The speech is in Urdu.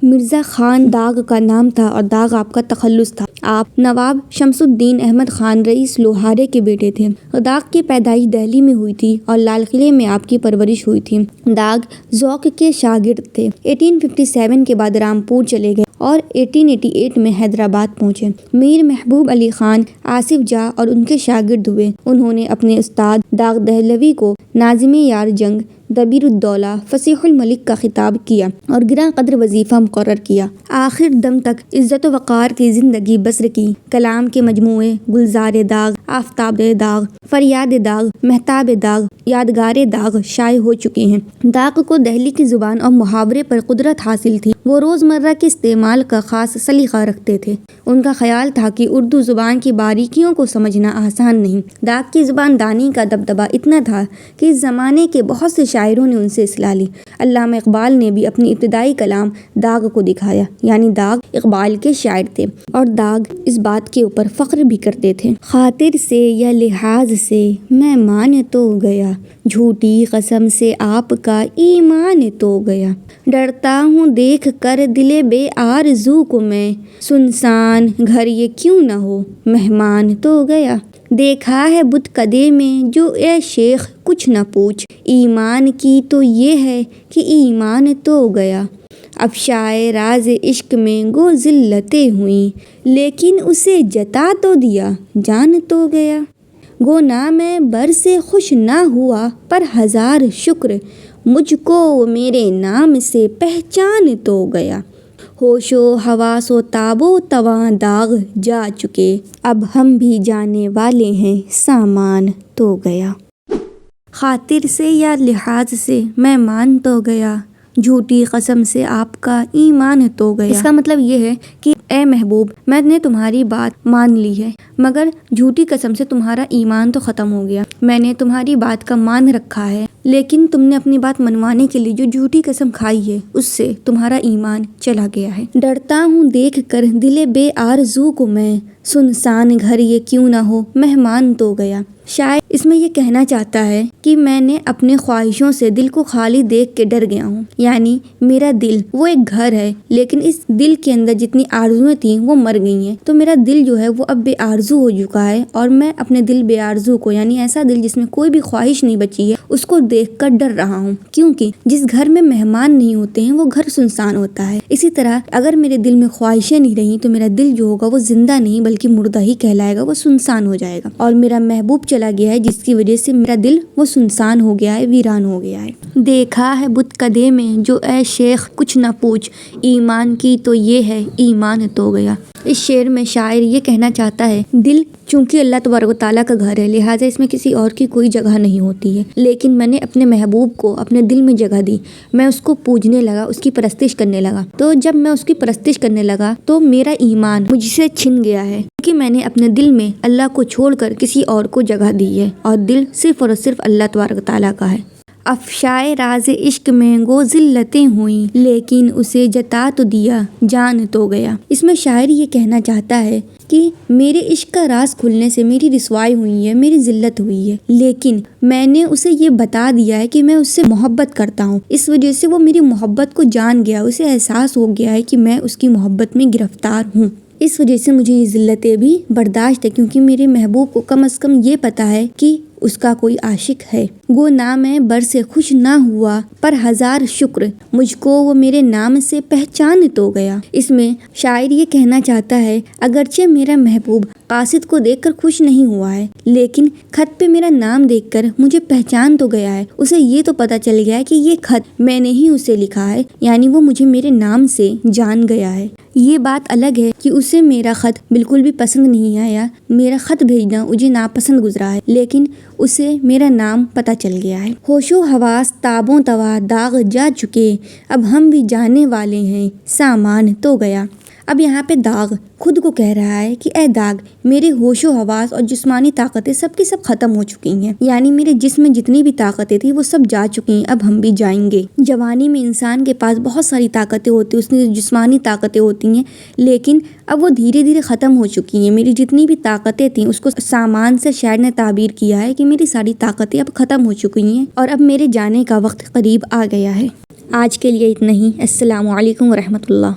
مرزا خان داغ کا نام تھا اور داغ آپ کا تخلص تھا۔ آپ نواب شمس الدین احمد خان رئیس لوہارے کے بیٹے تھے۔ داغ کی پیدائش دہلی میں ہوئی تھی اور لال قلعے میں آپ کی پرورش ہوئی تھی۔ داغ ذوق کے شاگرد تھے۔ 1857 کے بعد رامپور چلے گئے اور 1888 میں حیدرآباد پہنچے۔ میر محبوب علی خان آصف جاہ اور ان کے شاگرد ہوئے۔ انہوں نے اپنے استاد داغ دہلوی کو ناظم یار جنگ، دبیر الدولہ، فصیح الملک کا خطاب کیا اور گراں قدر وظیفہ مقرر کیا۔ آخر دم تک عزت و وقار کی زندگی بسر کی۔ کلام کے مجموعے گلزار داغ، آفتاب داغ، فریاد داغ، مہتاب داغ، یادگار داغ شائع ہو چکے ہیں۔ داغ کو دہلی کی زبان اور محاورے پر قدرت حاصل تھی۔ وہ روزمرہ کے استعمال کا خاص سلیقہ رکھتے تھے۔ ان کا خیال تھا کہ اردو زبان کی باریکیوں کو سمجھنا آسان نہیں۔ داغ کی زبان دانی کا دبدبہ اتنا تھا کہ اس زمانے کے بہت سے شاعروں نے ان سے اصلاح لی۔ علامہ اقبال نے بھی اپنی ابتدائی کلام داغ کو دکھایا، یعنی داغ اقبال کے شاعر تھے اور داغ اس بات کے اوپر فخر بھی کرتے تھے۔ خاطر سے یا لحاظ سے میں مان تو گیا، جھوٹی قسم سے آپ کا ایمان تو گیا، ڈرتا ہوں دیکھ کر دل بے آرزو کو میں، سنسان گھر یہ کیوں نہ ہو مہمان تو گیا، دیکھا ہے بت کدے میں جو اے شیخ کچھ نہ پوچھ، ایمان کی تو یہ ہے کہ ایمان تو گیا، افشائے راز عشق میں گو ذلتیں ہوئیں، لیکن اسے جتا تو دیا جان تو گیا، گو نہ میں بر سے خوش نہ ہوا پر ہزار شکر، مجھ کو میرے نام سے پہچان تو گیا، ہوش و حواس و تاب و تواں داغ جا چکے، اب ہم بھی جانے والے ہیں سامان تو گیا۔ خاطر سے یا لحاظ سے میں مان تو گیا، جھوٹی قسم سے آپ کا ایمان تو گیا۔ اس کا مطلب یہ ہے کہ اے محبوب، میں نے تمہاری بات مان لی ہے، مگر جھوٹی قسم سے تمہارا ایمان تو ختم ہو گیا۔ میں نے تمہاری بات کا مان رکھا ہے، لیکن تم نے اپنی بات منوانے کے لیے جو جھوٹی قسم کھائی ہے اس سے تمہارا ایمان چلا گیا ہے۔ ڈرتا ہوں دیکھ کر دل بے آرزو کو میں، سنسان گھر یہ کیوں نہ ہو مہمان تو گیا۔ شاعر اس میں یہ کہنا چاہتا ہے کہ میں نے اپنے خواہشوں سے دل کو خالی دیکھ کے ڈر گیا ہوں، یعنی میرا دل وہ ایک گھر ہے، لیکن اس دل کے اندر جتنی آرزویں تھیں وہ مر گئی ہیں، تو میرا دل جو ہے وہ اب بے آرزو ہو چکا ہے، اور میں اپنے دل بے آرزو کو، یعنی ایسا دل جس میں کوئی بھی خواہش نہیں بچی ہے، اس کو دیکھ کر ڈر رہا ہوں، کیونکہ جس گھر میں مہمان نہیں ہوتے ہیں وہ گھر سنسان ہوتا ہے۔ اسی طرح اگر میرے دل میں خواہشیں نہیں رہیں تو میرا دل جو ہوگا وہ زندہ نہیں بلکہ مردہ ہی کہلائے گا، وہ سنسان ہو جائے گا، اور میرا محبوب چلا گیا ہے جس کی وجہ سے میرا دل وہ سنسان ہو گیا ہے، ویران ہو گیا ہے۔ دیکھا ہے بت کدے میں جو اے شیخ کچھ نہ پوچھ، ایمان کی تو یہ ہے ایمان تو گیا۔ اس شعر میں شاعر یہ کہنا چاہتا ہے دل چونکہ اللہ تبارک و تعالیٰ کا گھر ہے، لہٰذا اس میں کسی اور کی کوئی جگہ نہیں ہوتی ہے، لیکن میں نے اپنے محبوب کو اپنے دل میں جگہ دی، میں اس کو پوجنے لگا، اس کی پرستش کرنے لگا، تو جب میں اس کی پرستش کرنے لگا تو میرا ایمان مجھ سے چھن گیا ہے، کہ میں نے اپنے دل میں اللہ کو چھوڑ کر کسی اور کو جگہ دی ہے، اور دل صرف اور صرف اللہ تبارک و تعالیٰ کا ہے۔ افشائے راز عشق میں گو ذلتیں ہوئیں، لیکن اسے جتا تو دیا جان تو گیا۔ اس میں شاعر یہ کہنا چاہتا ہے کہ میرے عشق کا راز کھلنے سے میری رسوائی ہوئی ہے، میری ذلت ہوئی ہے، لیکن میں نے اسے یہ بتا دیا ہے کہ میں اس سے محبت کرتا ہوں، اس وجہ سے وہ میری محبت کو جان گیا، اسے احساس ہو گیا ہے کہ میں اس کی محبت میں گرفتار ہوں، اس وجہ سے مجھے یہ ذلتیں بھی برداشت ہے، کیونکہ میرے محبوب کو کم از کم یہ پتا ہے کہ اس کا کوئی عاشق ہے۔ گو نہ میں بر سے خوش نہ ہوا پر ہزار شکر، مجھ کو وہ میرے نام سے پہچان تو گیا۔ اس میں شاعر یہ کہنا چاہتا ہے اگرچہ میرا محبوب قاصد کو دیکھ کر خوش نہیں ہوا ہے، لیکن خط پہ میرا نام دیکھ کر مجھے پہچان تو گیا ہے، اسے یہ تو پتا چل گیا ہے کہ یہ خط میں نے ہی اسے لکھا ہے، یعنی وہ مجھے میرے نام سے جان گیا ہے۔ یہ بات الگ ہے کہ اسے میرا خط بالکل بھی پسند نہیں آیا، میرا خط بھیجنا مجھے ناپسند گزرا ہے، لیکن اسے میرا نام پتہ چل گیا ہے۔ ہوش و حواس تابوں توا داغ جا چکے، اب ہم بھی جانے والے ہیں سامان تو گیا۔ اب یہاں پہ داغ خود کو کہہ رہا ہے کہ اے داغ، میرے ہوش و حواس اور جسمانی طاقتیں سب کی سب ختم ہو چکی ہیں، یعنی میرے جسم میں جتنی بھی طاقتیں تھیں وہ سب جا چکی ہیں، اب ہم بھی جائیں گے۔ جوانی میں انسان کے پاس بہت ساری طاقتیں ہوتی ہیں، اس میں جسمانی طاقتیں ہوتی ہیں، لیکن اب وہ دھیرے دھیرے ختم ہو چکی ہیں۔ میری جتنی بھی طاقتیں تھیں اس کو سامان سے شاعر نے تعبیر کیا ہے کہ میری ساری طاقتیں اب ختم ہو چکی ہیں اور اب میرے جانے کا وقت قریب آ گیا ہے۔ آج کے لیے اتنا ہی۔ السلام علیکم ورحمۃ اللہ۔